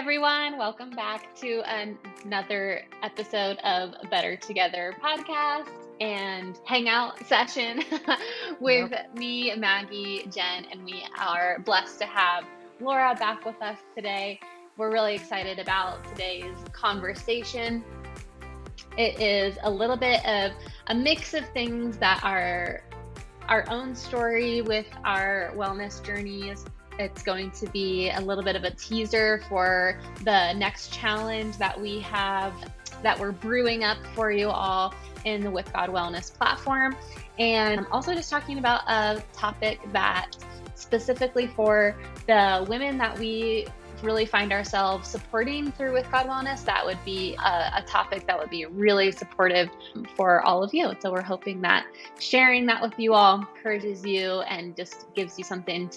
everyone. Welcome back to another episode of Better Together podcast and hangout session with me, Maggie, Jen, and we are blessed to have Laura back with us today. We're really excited about today's conversation. It is a little bit of a mix of things that are our own story with our wellness journeys. It's going to be a little bit of a teaser for the next challenge that we have that we're brewing up for you all in the With God Wellness platform. And I'm also just talking about a topic that specifically for the women that we really find ourselves supporting through With God Wellness, that would be a topic that would be really supportive for all of you. So we're hoping that sharing that with you all encourages you and just gives you something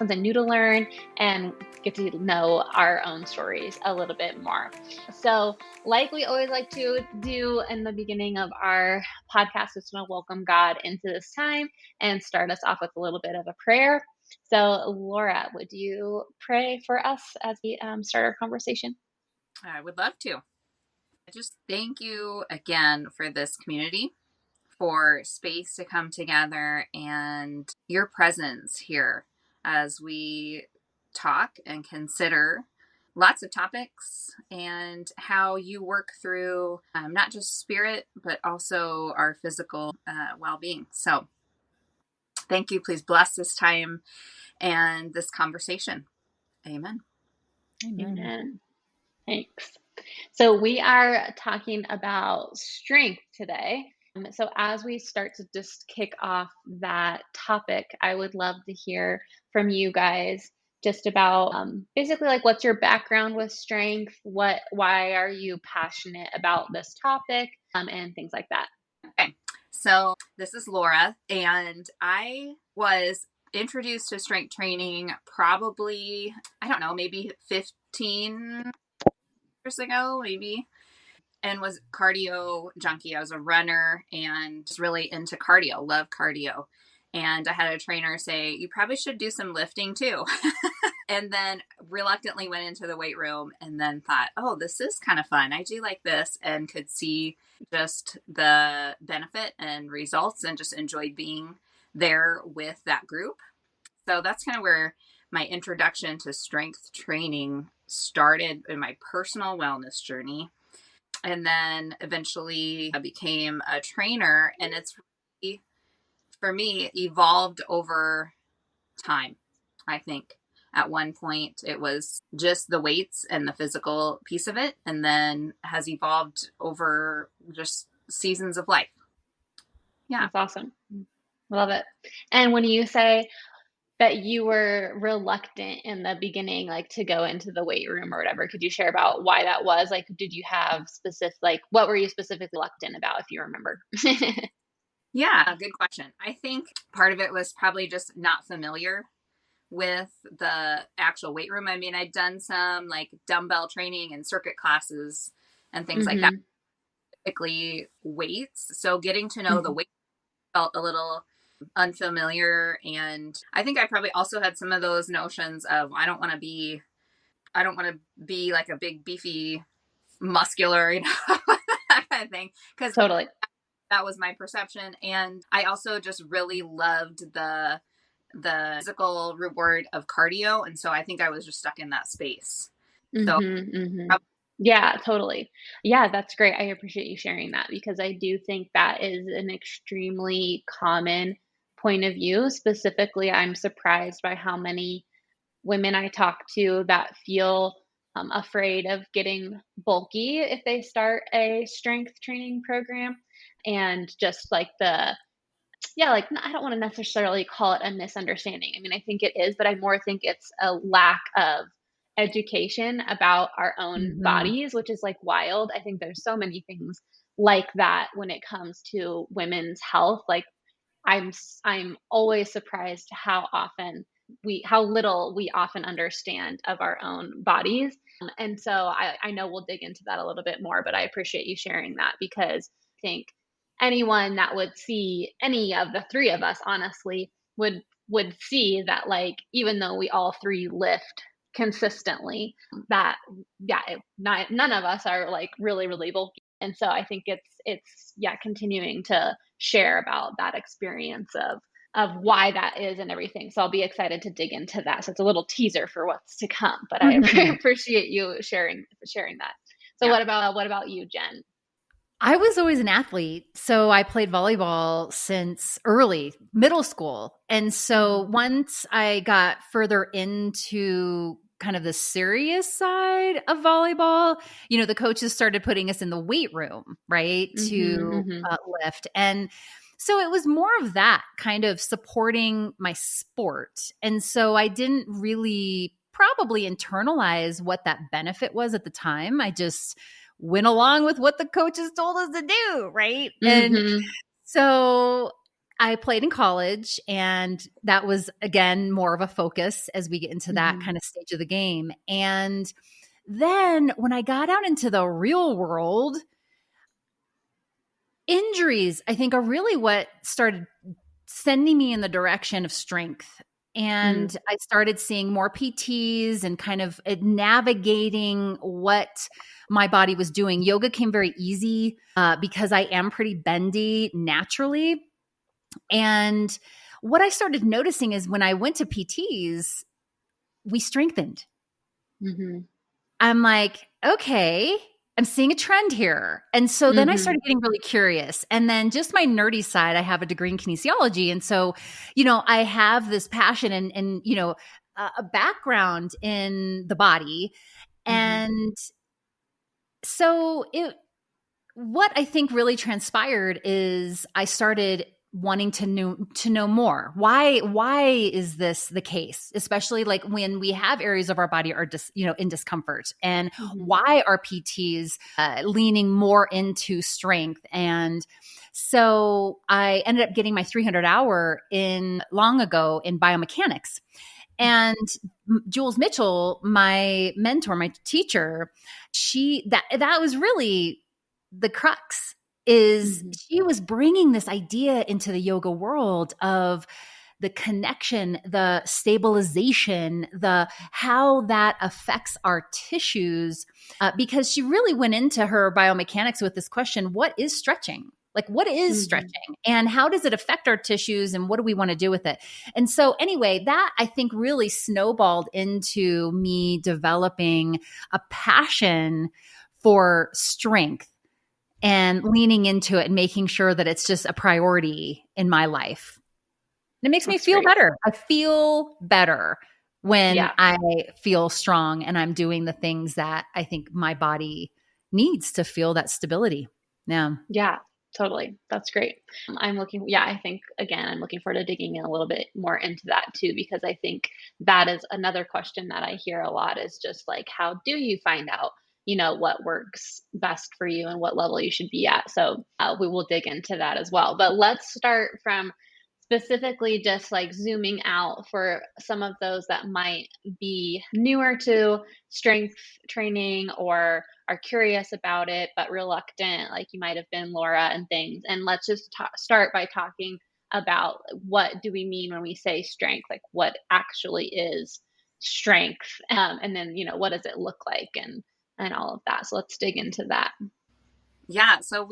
new to learn and get to know our own stories a little bit more. So like we always like to do in the beginning of our podcast, just want to welcome God into this time and start us off with a little bit of a prayer. So, Laura, would you pray for us as we start our conversation? I would love to. I just thank you again for this community, for space to come together and your presence here as we talk and consider lots of topics and how you work through not just spirit, but also our physical well-being. So thank you. Please bless this time and this conversation. Amen. Amen. Thanks. So we are talking about strength today. So as we start to just kick off that topic, I would love to hear from you guys just about basically like what's your background with strength? Why are you passionate about this topic? And things like that. Okay. So this is Laura, and I was introduced to strength training probably, I don't know, maybe 15 years ago, maybe, and was cardio junkie. I was a runner and just really into cardio, love cardio. And I had a trainer say, you probably should do some lifting too. And then reluctantly went into the weight room and then thought, oh, this is kind of fun. I do like this, and could see just the benefit and results and just enjoyed being there with that group. So that's kind of where my introduction to strength training started in my personal wellness journey. And then eventually I became a trainer, and it's really, for me, evolved over time. I think at one point it was just the weights and the physical piece of it, and then has evolved over just seasons of life. Yeah. That's awesome. Love it. And when you say that you were reluctant in the beginning, like to go into the weight room or whatever, could you share about why that was? Like, did you have specific, like, what were you specifically reluctant about, if you remember? Yeah, good question. I think part of it was probably just not familiar with the actual weight room. I mean, I'd done some like dumbbell training and circuit classes and things like that, typically weights. So getting to know the weight felt a little unfamiliar. And I think I probably also had some of those notions of I don't want to be like a big beefy muscular, that kind of thing. Because Totally. that was my perception. And I also just really loved the physical reward of cardio. And so I think I was just stuck in that space. So Yeah, totally. Yeah, that's great. I appreciate you sharing that because I do think that is an extremely common point of view. Specifically, I'm surprised by how many women I talk to that feel afraid of getting bulky if they start a strength training program. And just like like I don't want to necessarily call it a misunderstanding. I mean, I think it is, but I more think it's a lack of education about our own bodies, which is like wild. I think there's so many things like that when it comes to women's health. Like I'm always surprised how little we often understand of our own bodies. And so I know we'll dig into that a little bit more, but I appreciate you sharing that because I think anyone that would see any of the three of us, honestly, would see that, like, even though we all three lift consistently. None of us are like really, really bulky. And so I think it's continuing to share about that experience of why that is and everything. So I'll be excited to dig into that. So it's a little teaser for what's to come, but I appreciate you sharing that. So Yeah. what about you, Jen? I was always an athlete. So I played volleyball since early middle school. And so once I got further into kind of the serious side of volleyball, the coaches started putting us in the weight room, right, to lift. And so it was more of that kind of supporting my sport. And so I didn't really probably internalize what that benefit was at the time. I just went along with what the coaches told us to do, right? And so I played in college, and that was, again, more of a focus as we get into that kind of stage of the game. And then when I got out into the real world, injuries, I think, are really what started sending me in the direction of strength. And I started seeing more PTs and kind of navigating what my body was doing. Yoga came very easy because I am pretty bendy naturally. And what I started noticing is when I went to PTs, we strengthened. I'm like, okay, I'm seeing a trend here. And so then I started getting really curious. And then just my nerdy side, I have a degree in kinesiology. And so, I have this passion and a background in the body. And so what I think really transpired is I started wanting to know more. Why is this the case? Especially like when we have areas of our body are in discomfort, and why are PTs leaning more into strength? And so I ended up getting my 300 hour long ago in biomechanics. And Jules Mitchell, my mentor, my teacher, that was really the crux. Is she was bringing this idea into the yoga world of the connection, the stabilization, the how that affects our tissues, because she really went into her biomechanics with this question: what is stretching? Like, what is stretching, and how does it affect our tissues, and what do we want to do with it? And so anyway, that I think really snowballed into me developing a passion for strength and leaning into it and making sure that it's just a priority in my life. And it makes me feel better. I feel better when I feel strong and I'm doing the things that I think my body needs to feel that stability. Yeah. Yeah, totally. That's great. I think, again, I'm looking forward to digging in a little bit more into that too, because I think that is another question that I hear a lot is just like, how do you find out, what works best for you and what level you should be at? So we will dig into that as well. But let's start from specifically just like zooming out for some of those that might be newer to strength training or are curious about it but reluctant, like you might have been, Laura, and things. And let's just start by talking about what do we mean when we say strength, like what actually is strength, and then what does it look like, and all of that. So let's dig into that. Yeah, so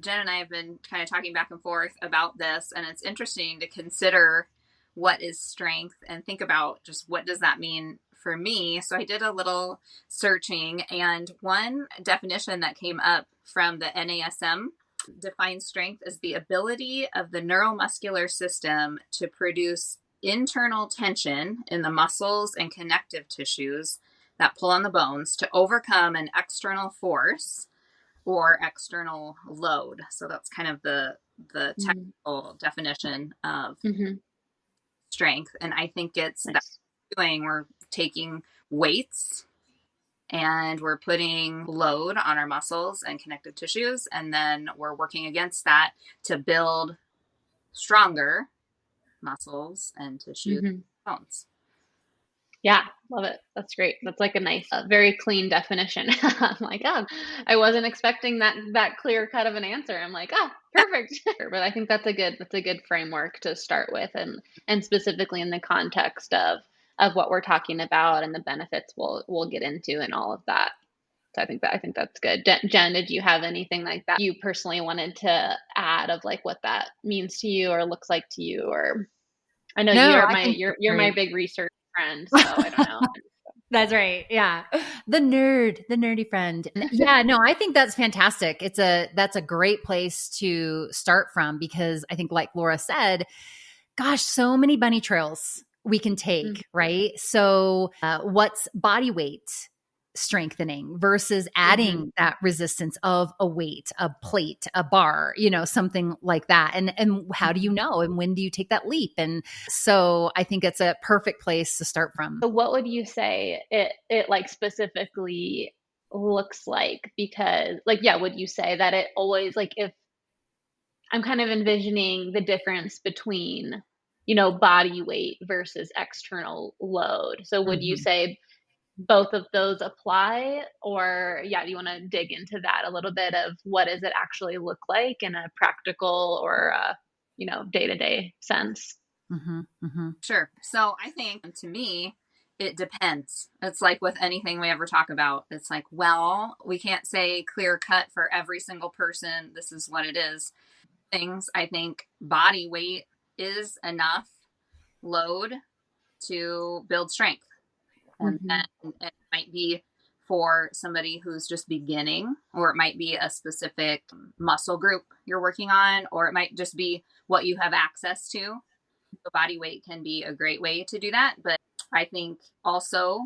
Jen and I have been kind of talking back and forth about this, and it's interesting to consider what is strength and think about just what does that mean for me. So I did a little searching, and one definition that came up from the NASM defines strength as the ability of the neuromuscular system to produce internal tension in the muscles and connective tissues that pull on the bones to overcome an external force or external load. So that's kind of the technical definition of strength. And I think it's that we're taking weights and we're putting load on our muscles and connective tissues, and then we're working against that to build stronger muscles and tissues, bones. Yeah, love it. That's great. That's like a nice, very clean definition. I'm like, oh, I wasn't expecting that clear cut of an answer. I'm like, oh, perfect. But I think that's a good framework to start with, and specifically in the context of of what we're talking about and the benefits we'll get into and all of that. So I think that's good. Jen, did you have anything like that you personally wanted to add of like what that means to you or looks like to you? Or I know No, I think you're my big research friend, so I don't know. That's right. Yeah. The nerdy friend. Yeah, no, I think that's fantastic. That's a great place to start from because I think like Laura said, gosh, so many bunny trails we can take, right? So, what's body weight strengthening versus adding that resistance of a weight, a plate, a bar, something like that. And how do you know? And when do you take that leap? And so I think it's a perfect place to start from. So what would you say it like specifically looks like? Because like, yeah, would you say that it always like if I'm kind of envisioning the difference between, body weight versus external load. So would you say both of those apply? Or yeah, do you want to dig into that a little bit of what does it actually look like in a practical or day-to-day sense? Sure. So I think to me, it depends. It's like with anything we ever talk about. It's like, well, we can't say clear cut for every single person. This is what it is. Things I think body weight is enough load to build strength. And then it might be for somebody who's just beginning, or it might be a specific muscle group you're working on, or it might just be what you have access to. So body weight can be a great way to do that. But I think also,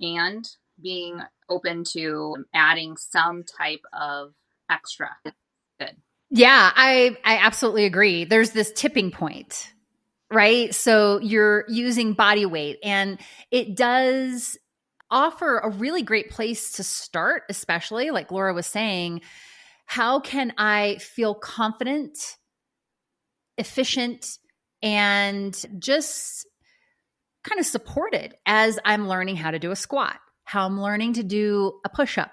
and being open to adding some type of extra is good. Yeah, I absolutely agree. There's this tipping point, right? So you're using body weight and it does offer a really great place to start, especially like Laura was saying, how can I feel confident, efficient, and just kind of supported as I'm learning how to do a squat, how I'm learning to do a push up,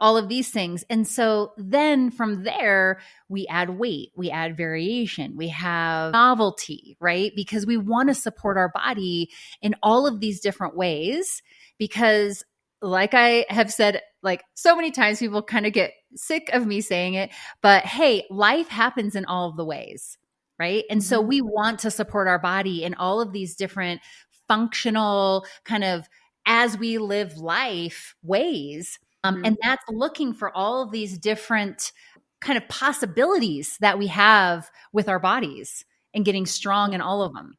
all of these things. And so then from there, we add weight, we add variation, we have novelty, right? Because we want to support our body in all of these different ways. Because, like I have said, like so many times, people kind of get sick of me saying it, but hey, life happens in all of the ways. Right. And so we want to support our body in all of these different functional kind of as we live life ways. And that's looking for all of these different kind of possibilities that we have with our bodies and getting strong in all of them.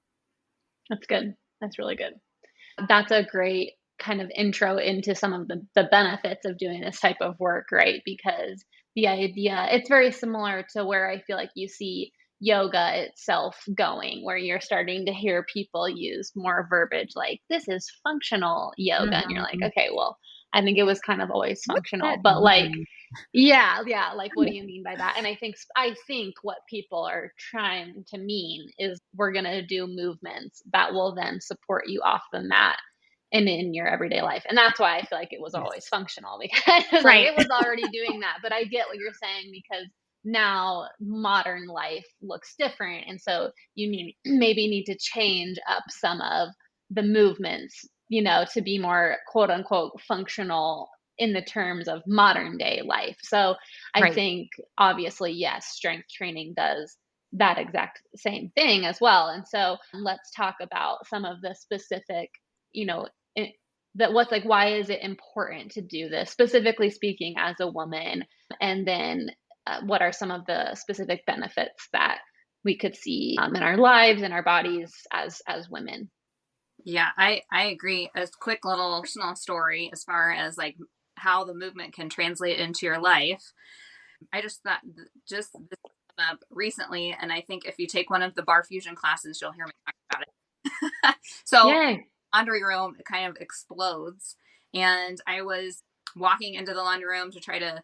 That's good. That's really good. That's a great kind of intro into some of the benefits of doing this type of work, right? Because the idea, it's very similar to where I feel like you see yoga itself going, where you're starting to hear people use more verbiage like, this is functional yoga. And you're like, okay, well, I think it was kind of always functional, but like, yeah, like what do you mean by that? And I think what people are trying to mean is we're going to do movements that will then support you off the mat and in your everyday life. And that's why I feel like it was always functional because like it was already doing that. But I get what you're saying because now modern life looks different. And so you maybe need to change up some of the movements, to be more quote unquote functional in the terms of modern day life. So I think obviously, yes, strength training does that exact same thing as well. And so let's talk about some of the specific, that what's like, why is it important to do this, specifically speaking as a woman? And then what are some of the specific benefits that we could see in our lives and our bodies as women? Yeah, I agree. A quick little personal story as far as like how the movement can translate into your life. I just thought just this came up recently, and I think if you take one of the bar fusion classes, you'll hear me talk about it. So, Yay. laundry room kind of explodes, and I was walking into the laundry room to try to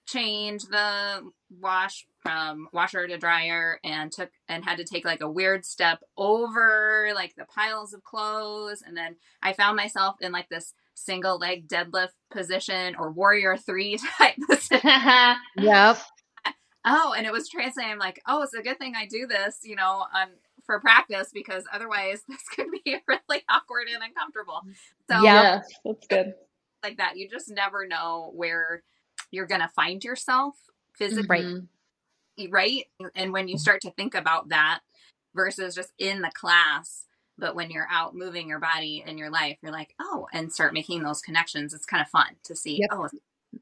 change the wash from washer to dryer and had to take like a weird step over like the piles of clothes, and then I found myself in like this single leg deadlift position or warrior 3 type position. Yep. Oh, and it was translating. I'm like, oh, it's a good thing I do this, for practice, because otherwise this could be really awkward and uncomfortable. So yes, that's good. like that, you just never know where you're going to find yourself physically, Right. right? And when you start to think about that versus just in the class, but when you're out moving your body in your life, you're like, oh, and start making those connections. It's kind of fun to see, Yep. oh,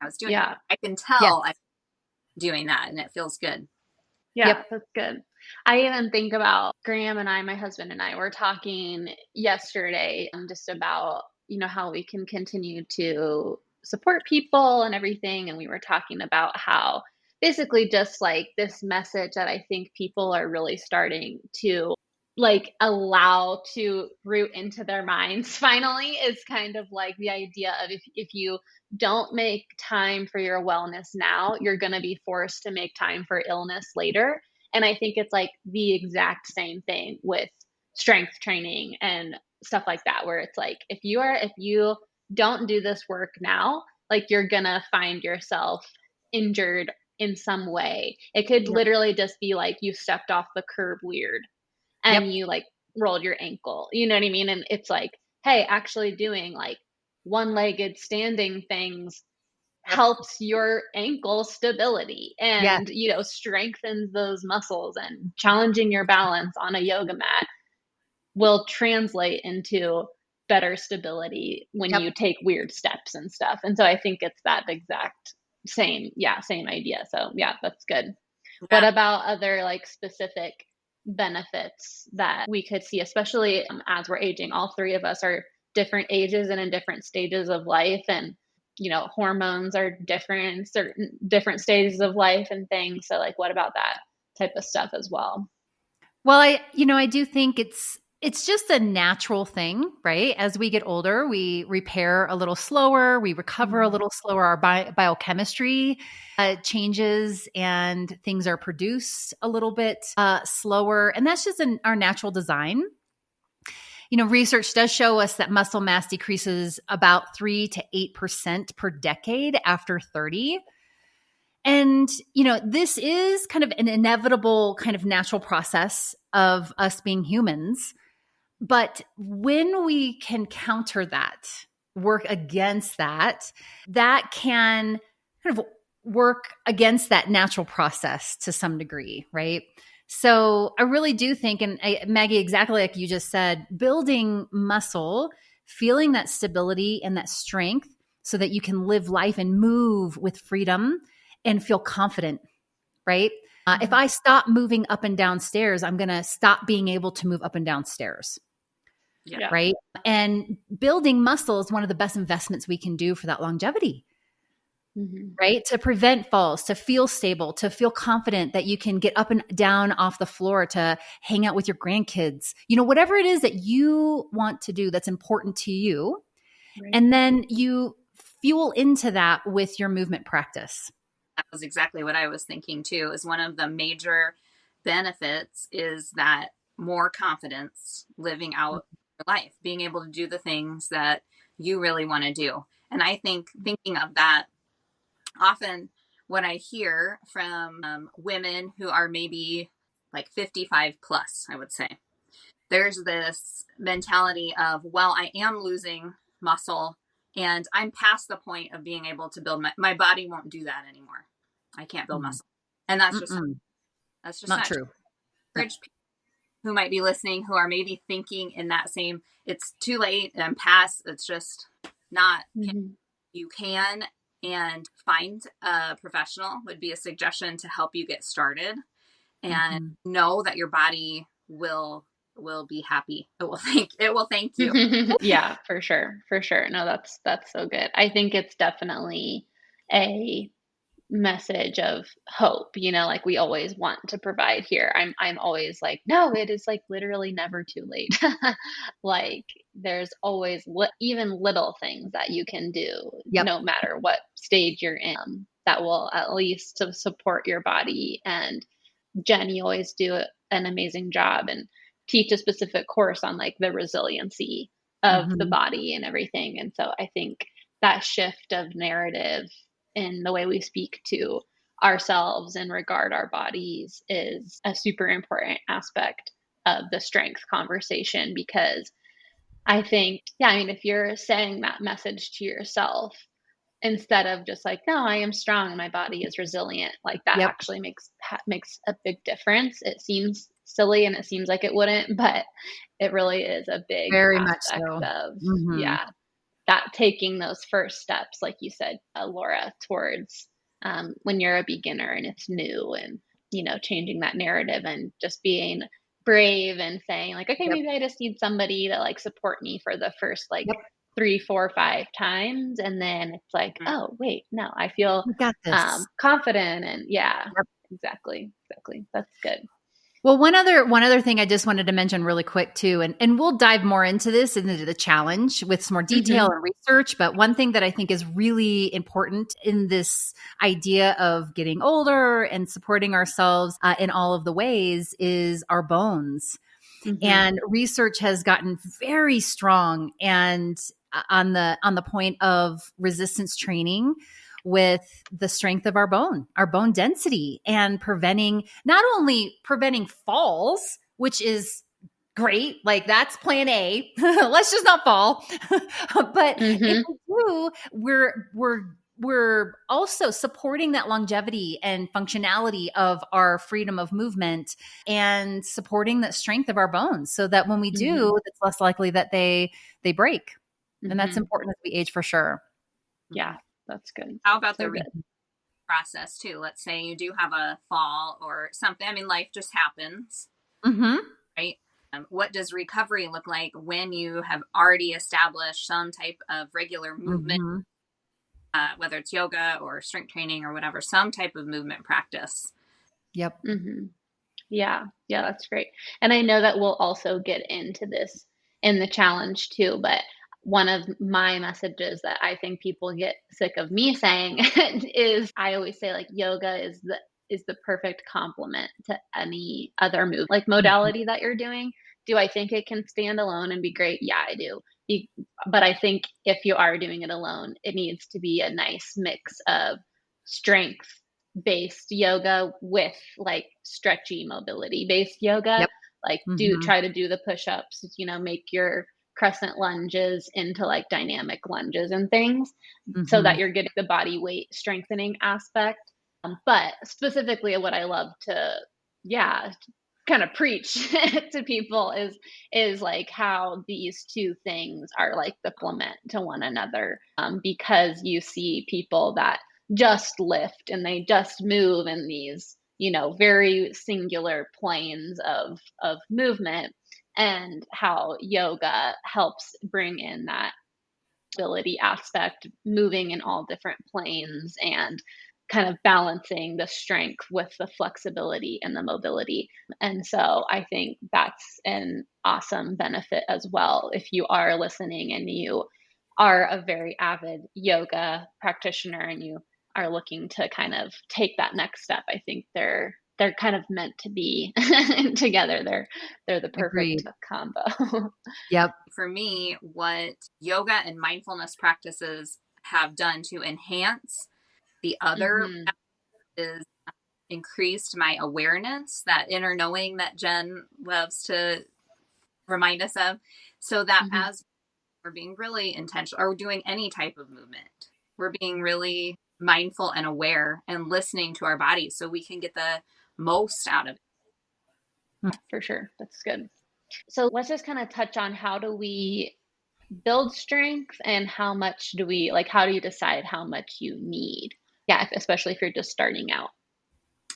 I was doing Yeah. that. I can Yes. tell I'm doing that and it feels good. Yeah, Yep. that's good. I even think about Graham and I, my husband and I, were talking yesterday just about, how we can continue to support people and everything. And we were talking about how basically just like this message that I think people are really starting to like allow to root into their minds finally is kind of like the idea of if you don't make time for your wellness now, you're going to be forced to make time for illness later. And I think it's like the exact same thing with strength training and stuff like that, where it's like if you don't do this work now, like you're going to find yourself injured in some way. It could Yep. literally just be like you stepped off the curb weird and you like rolled your ankle. You know what I mean? And it's like, hey, actually doing like one-legged standing things helps your ankle stability Yeah. and strengthens those muscles, and challenging your balance on a yoga mat will translate into better stability when Yep. you take weird steps and stuff. And so I think it's that exact same idea. So yeah, that's good. What about other like specific benefits that we could see, especially as we're aging? All three of us are different ages and in different stages of life, and hormones are different in certain different stages of life and things. So like, what about that type of stuff as well? Well, I do think it's just a natural thing, right? As we get older, we repair a little slower, we recover a little slower. Our biochemistry changes, and things are produced a little bit slower, and that's just in our natural design. Research does show us that muscle mass decreases about 3 to 8% per decade after 30. And, this is kind of an inevitable kind of natural process of us being humans. But when we can counter that, work against that, that can kind of work against that natural process to some degree, right? So I really do think, and Maggie, exactly like you just said, building muscle, feeling that stability and that strength so that you can live life and move with freedom and feel confident, right? If I stop moving up and down stairs, I'm going to stop being able to move up and down stairs. Yeah. Right. And building muscle is one of the best investments we can do for that longevity. Right. To prevent falls, to feel stable, to feel confident that you can get up and down off the floor, to hang out with your grandkids, whatever it is that you want to do that's important to you. Right. And then you fuel into that with your movement practice. That was exactly what I was thinking too, is one of the major benefits is that more confidence living out your life, being able to do the things that you really want to do. And I think thinking of that, often what I hear from women who are maybe like 55 plus, I would say, there's this mentality of, well, I am losing muscle and I'm past the point of being able to build my body won't do that anymore. I can't build muscle. And that's just not true. Encourage people who might be listening who are maybe thinking in that same, it's too late and past, it's just not. You can, and find a professional would be a suggestion to help you get started, and know that your body will be happy. It will thank you. Yeah, for sure. For sure. No, that's so good. I think it's definitely a message of hope, like we always want to provide here. I'm always like, no, it is like literally never too late. Like there's always even little things that you can do, no matter what stage you're in, that will at least to support your body. And Jen, you always do an amazing job and teach a specific course on like the resiliency of the body and everything. And so I think that shift of narrative in the way we speak to ourselves and regard our bodies is a super important aspect of the strength conversation, because I think, yeah, I mean, if you're saying that message to yourself instead of just like, no, I am strong, my body is resilient, like that Yep. actually makes a big difference. It seems silly and it seems like it wouldn't, but it really is a big Very much aspect so. of, Mhm. yeah, that taking those first steps, like you said, Laura, towards when you're a beginner and it's new, and changing that narrative and just being brave and saying like, okay, Yep. maybe I just need somebody to like support me for the first like Yep. 3, 4, 5 times, and then it's like, Mm. oh wait, no, I feel You got this. confident, and yeah, Yep. exactly, that's good. Well, one other thing I just wanted to mention really quick too, and we'll dive more into this into the challenge with some more detail Hmm. and research. But one thing that I think is really important in this idea of getting older and supporting ourselves in all of the ways is our bones. Hmm. And research has gotten very strong and on the point of resistance training with the strength of our bone density, and not only preventing falls, which is great, like that's plan A. Let's just not fall. But if Hmm. we do, we're also supporting that longevity and functionality of our freedom of movement, and supporting the strength of our bones, so that when we Hmm. do, it's less likely that they break. And that's Hmm. important as we age for sure. Yeah, that's good. How about So the good. process too? Let's say you do have a fall or something. I mean, life just happens, Mm-hmm. right? What does recovery look like when you have already established some type of regular movement, Mm-hmm. whether it's yoga or strength training or whatever, some type of movement practice? Yep. Hmm. Yeah, yeah, that's great. And I know that we'll also get into this in the challenge too, but one of my messages that I think people get sick of me saying is, I always say like yoga is the perfect complement to any other move, like Mm-hmm. modality that you're doing. Do I think it can stand alone and be great? Yeah, I do. But I think if you are doing it alone, it needs to be a nice mix of strength based yoga with like stretchy mobility based yoga. Yep. Like Mm-hmm. try to do the push-ups, make your crescent lunges into like dynamic lunges and things, so Mm-hmm. that you're getting the body weight strengthening aspect. But specifically what I love to, yeah, kind of preach to people is like how these two things are like the complement to one another, because you see people that just lift and they just move in these very singular planes of movement, and how yoga helps bring in that ability aspect, moving in all different planes and kind of balancing the strength with the flexibility and the mobility. And so I think that's an awesome benefit as well. If you are listening and you are a very avid yoga practitioner and you are looking to kind of take that next step, I think they're kind of meant to be together. They're the perfect Agreed. combo. Yep. For me, what yoga and mindfulness practices have done to enhance the other Hmm. is increased my awareness, that inner knowing that Jen loves to remind us of, so that Hmm. as we're being really intentional or doing any type of movement, we're being really mindful and aware and listening to our bodies so we can get the most out of it. For sure. That's good. So let's just kind of touch on, how do we build strength, and how much do we like, how do you decide how much you need? Yeah, especially if you're just starting out.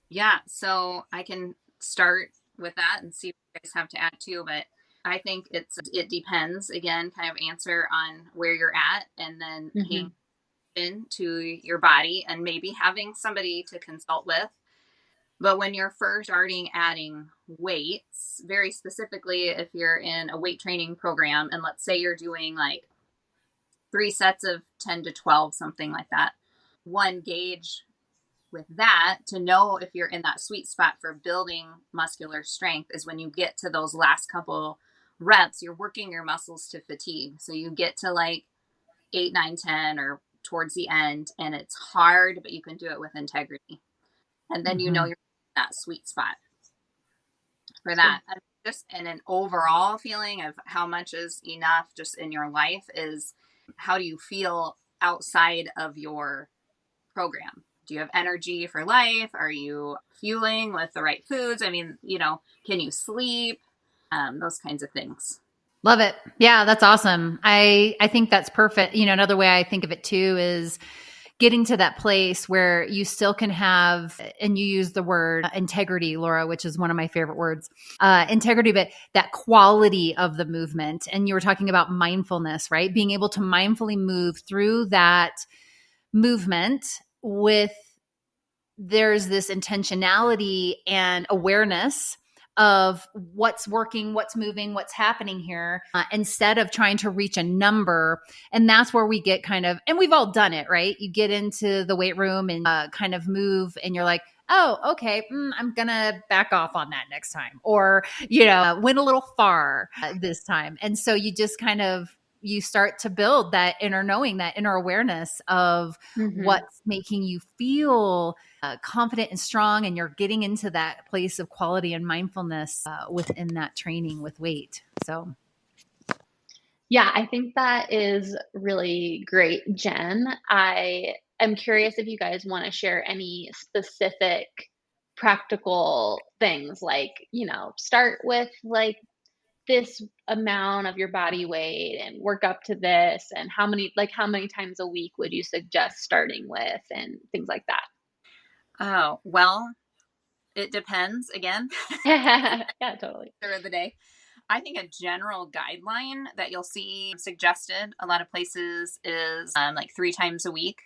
Yeah, so I can start with that and see what you guys have to add too, but I think it depends, again, kind of answer on where you're at, and then paying Hmm. attention to your body and maybe having somebody to consult with. But when you're first starting adding weights, very specifically, if you're in a weight training program, and let's say you're doing like 3 sets of 10 to 12, something like that, one gauge with that to know if you're in that sweet spot for building muscular strength is when you get to those last couple reps, you're working your muscles to fatigue. So you get to like 8, 9, 10, or towards the end, and it's hard, but you can do it with integrity. And then you know Mm-hmm. you're in that sweet spot for That's good. that. just in an overall feeling of how much is enough just in your life is how do you feel outside of your program? Do you have energy for life? Are you fueling with the right foods? I mean, can you sleep? Those kinds of things. Love it. Yeah, that's awesome. I think that's perfect. Another way I think of it too is getting to that place where you still can have, and you use the word integrity, Laura, which is one of my favorite words, integrity, but that quality of the movement. And you were talking about mindfulness, right? Being able to mindfully move through that movement with there's this intentionality and awareness of what's working, what's moving, what's happening here, instead of trying to reach a number. And that's where we get kind of, and we've all done it, right? You get into the weight room and kind of move and you're like, oh, okay, I'm going to back off on that next time. Or, went a little far this time. And so you just kind of, you start to build that inner knowing, that inner awareness of what's making you feel confident and strong. And you're getting into that place of quality and mindfulness within that training with weight. So. Yeah, I think that is really great, Jen. I am curious if you guys want to share any specific practical things like, start with like this amount of your body weight and work up to this, and how many times a week would you suggest starting with, and things like that. Oh, well, it depends again. Yeah, totally. Of the day. I think a general guideline that you'll see suggested a lot of places is like 3 times a week.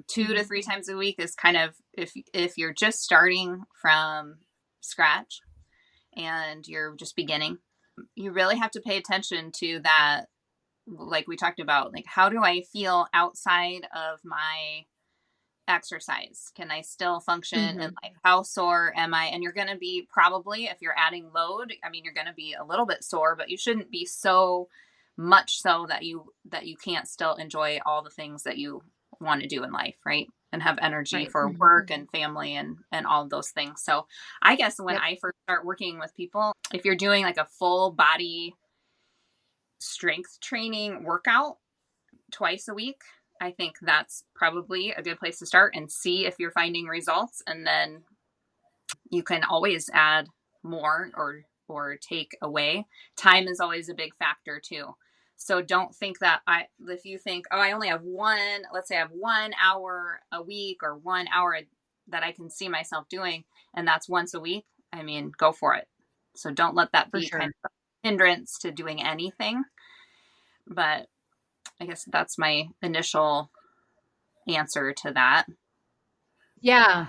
2 to 3 times a week is kind of if you're just starting from scratch and you're just beginning, you really have to pay attention to that. Like we talked about, like, how do I feel outside of my exercise? Can I still function in life? How sore am I? And you're going to be probably, if you're adding load, I mean, you're going to be a little bit sore, but you shouldn't be so much so that you can't still enjoy all the things that you want to do in life, right? And have energy for work and family and all of those things. So I guess when I first start working with people, if you're doing like a full body strength training workout twice a week, I think that's probably a good place to start and see if you're finding results. And then you can always add more or take away. Time is always a big factor too. So don't think that if you think, oh, I only have let's say I have 1 hour a week or 1 hour that I can see myself doing, and that's once a week, I mean, go for it. So don't let that be kind of a hindrance to doing anything. But I guess that's my initial answer to that. Yeah.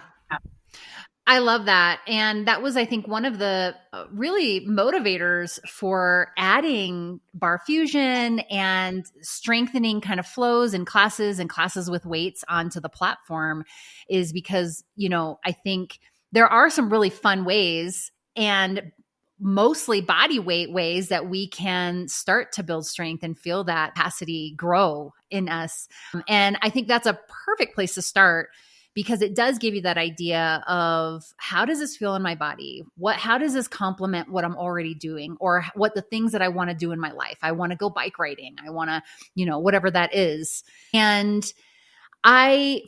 I love that. And that was, I think, one of the really motivators for adding bar fusion and strengthening kind of flows and classes with weights onto the platform is because, I think there are some really fun ways and mostly body weight ways that we can start to build strength and feel that capacity grow in us. And I think that's a perfect place to start, because it does give you that idea of how does this feel in my body? How does this complement what I'm already doing, or what the things that I want to do in my life? I want to go bike riding. I want to, whatever that is. And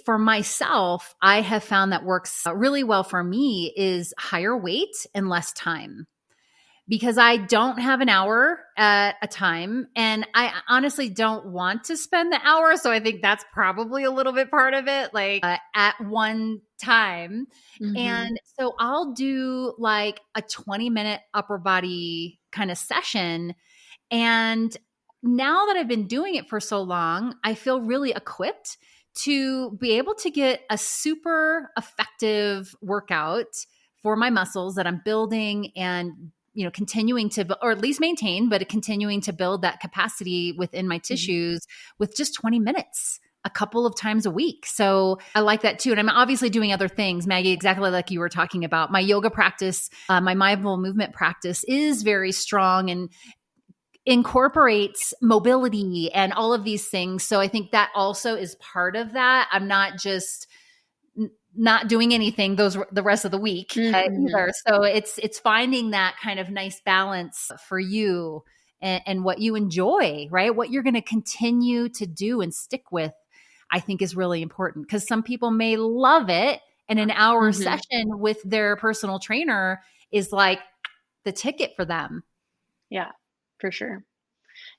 for myself, I have found that works really well for me is higher weight and less time, because I don't have an hour at a time, and I honestly don't want to spend the hour. So I think that's probably a little bit part of it, like at one time. And so I'll do like a 20-minute upper body kind of session. And now that I've been doing it for so long, I feel really equipped to be able to get a super effective workout for my muscles that I'm building and continuing to, or at least maintain, but continuing to build that capacity within my tissues with just 20 minutes a couple of times a week. So I like that too. And I'm obviously doing other things, Maggie, exactly like you were talking about. My yoga practice, my mindful movement practice is very strong and incorporates mobility and all of these things. So I think that also is part of that. I'm not just not doing anything the rest of the week either. So it's finding that kind of nice balance for you and what you enjoy, right? What you're going to continue to do and stick with, I think is really important, because some people may love it and an hour session with their personal trainer is like the ticket for them. Yeah, for sure.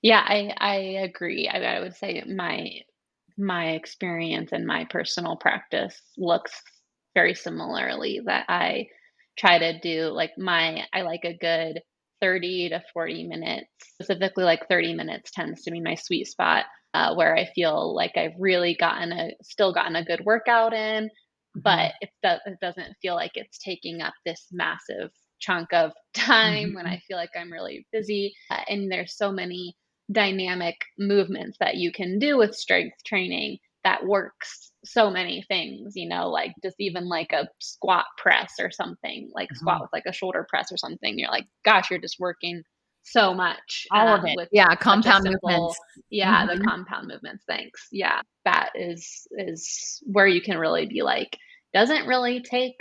Yeah, I agree. I would say my experience and my personal practice looks very similarly, that I try to do like I like a good 30 to 40 minutes. Specifically, like 30 minutes tends to be my sweet spot, where I feel like I've really still gotten a good workout in, but it doesn't feel like it's taking up this massive chunk of time when I feel like I'm really busy. And there's so many dynamic movements that you can do with strength training that works so many things, like just even like a squat press or something, like squat with like a shoulder press or something. You're like, gosh, you're just working so much. All of it. With compound simple, movements. the compound movements. Thanks. Yeah. That is where you can really be like, doesn't really take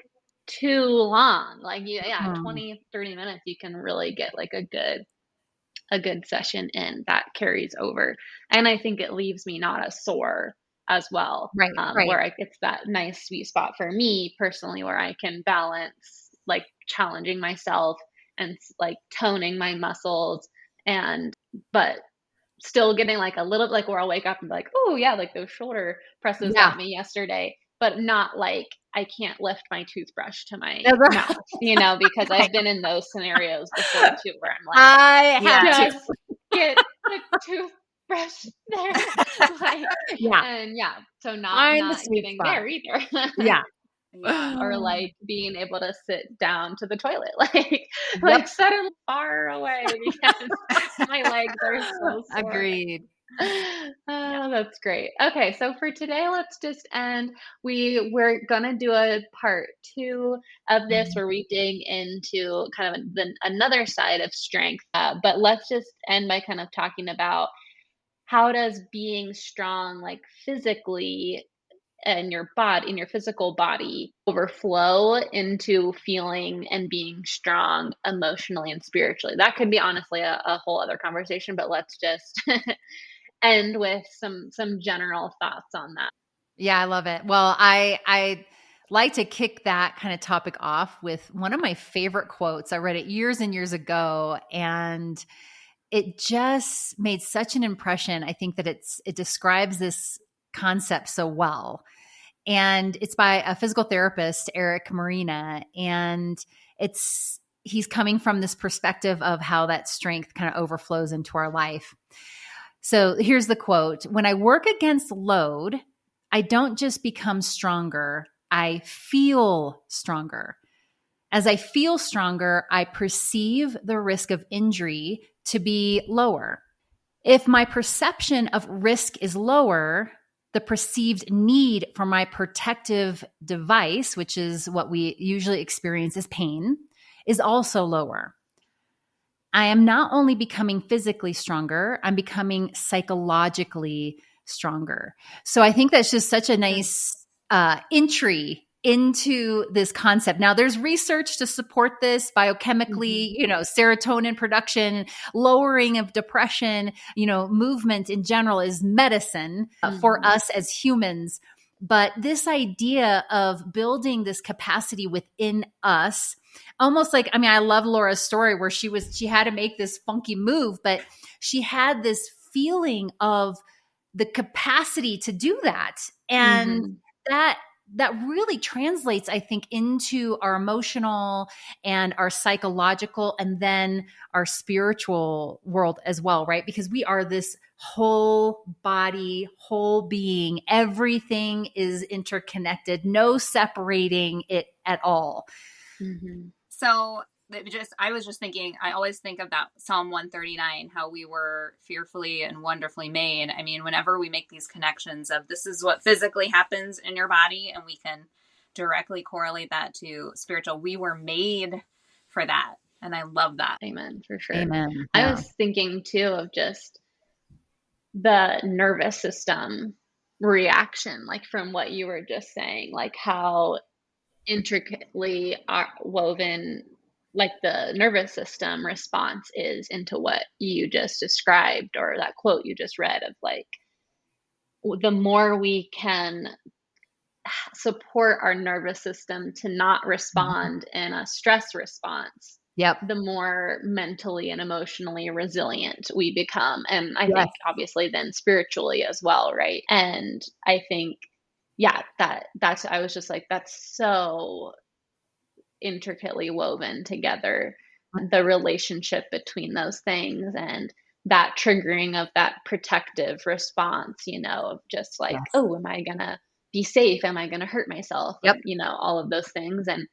too long. Like, 20, 30 minutes, you can really get like a good session in that carries over. And I think it leaves me not as sore as well. Right. Where it's that nice sweet spot for me personally, where I can balance like challenging myself and like toning my muscles, but still getting like a little, like where I'll wake up and be like, oh yeah, like those shoulder presses got me yesterday, but not like I can't lift my toothbrush to my mouth, because I've been in those scenarios before too, where I'm like, I have just get the toothbrush there. So not getting there either. Or like being able to sit down to the toilet, like suddenly far away because my legs are so sore. Agreed. Oh, that's great. Okay, so for today, let's just end. We're gonna do a part 2 of this where we dig into kind of another side of strength. But let's just end by kind of talking about how does being strong, like physically, in your physical body, overflow into feeling and being strong emotionally and spiritually. That could be honestly a whole other conversation, but let's just end with some general thoughts on that. Yeah, I love it. Well, I like to kick that kind of topic off with one of my favorite quotes. I read it years and years ago, and it just made such an impression. I think that it describes this concept so well. And it's by a physical therapist, Eric Marina. And he's coming from this perspective of how that strength kind of overflows into our life. So here's the quote: "When I work against load, I don't just become stronger, I feel stronger. As I feel stronger, I perceive the risk of injury to be lower. If my perception of risk is lower, the perceived need for my protective device, which is what we usually experience as pain, is also lower. I am not only becoming physically stronger, I'm becoming psychologically stronger." So I think that's just such a nice entry into this concept. Now, there's research to support this biochemically, serotonin production, lowering of depression, movement in general is medicine for us as humans. But this idea of building this capacity within us, almost like, I love Laura's story where she had to make this funky move, but she had this feeling of the capacity to do that. And that really translates, I think, into our emotional and our psychological and then our spiritual world as well, right? Because we are this whole body, whole being. Everything is interconnected, no separating it at all. So I was just thinking, I always think of that Psalm 139, how we were fearfully and wonderfully made. I mean, whenever we make these connections of this is what physically happens in your body, and we can directly correlate that to spiritual, we were made for that. And I love that. Amen, for sure. Amen. I was thinking too of just the nervous system reaction, like from what you were just saying, like how intricately woven like the nervous system response is into what you just described, or that quote you just read of like, the more we can support our nervous system to not respond in a stress response, Yep. the more mentally and emotionally resilient we become. And I Yes. think obviously then spiritually as well, right? And I think, yeah, that's, I was just like, that's so intricately woven together, the relationship between those things, and that triggering of that protective response, of just like, Yes. oh, am I gonna be safe? Am I gonna hurt myself? Yep. And all of those things. And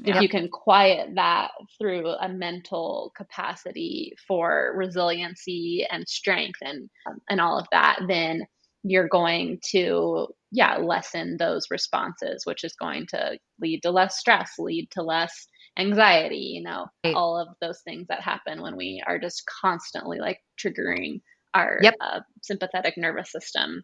if Yep. you can quiet that through a mental capacity for resiliency and strength and all of that, then you're going to, lessen those responses, which is going to lead to less stress, lead to less anxiety, Right. all of those things that happen when we are just constantly like triggering our Yep. sympathetic nervous system.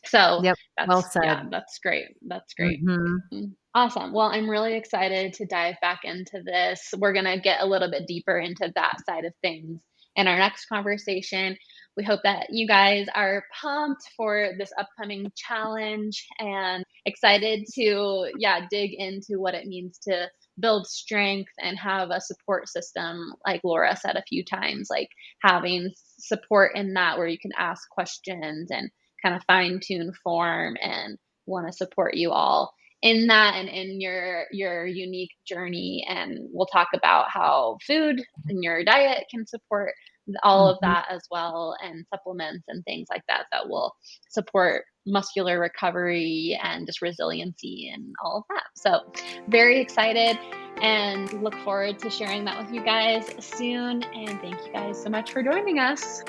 So Yep. Well that's, said. that's great. That's great. Mhm. Awesome. Well, I'm really excited to dive back into this. We're going to get a little bit deeper into that side of things in our next conversation. We hope that you guys are pumped for this upcoming challenge and excited to, dig into what it means to build strength and have a support system, like Laura said a few times, like having support in that where you can ask questions and kind of fine tune form, and want to support you all in that and in your unique journey. And we'll talk about how food and your diet can support all of Mhm. that as well, and supplements and things like that that will support muscular recovery and just resiliency and all of that. So very excited and look forward to sharing that with you guys soon. And thank you guys so much for joining us.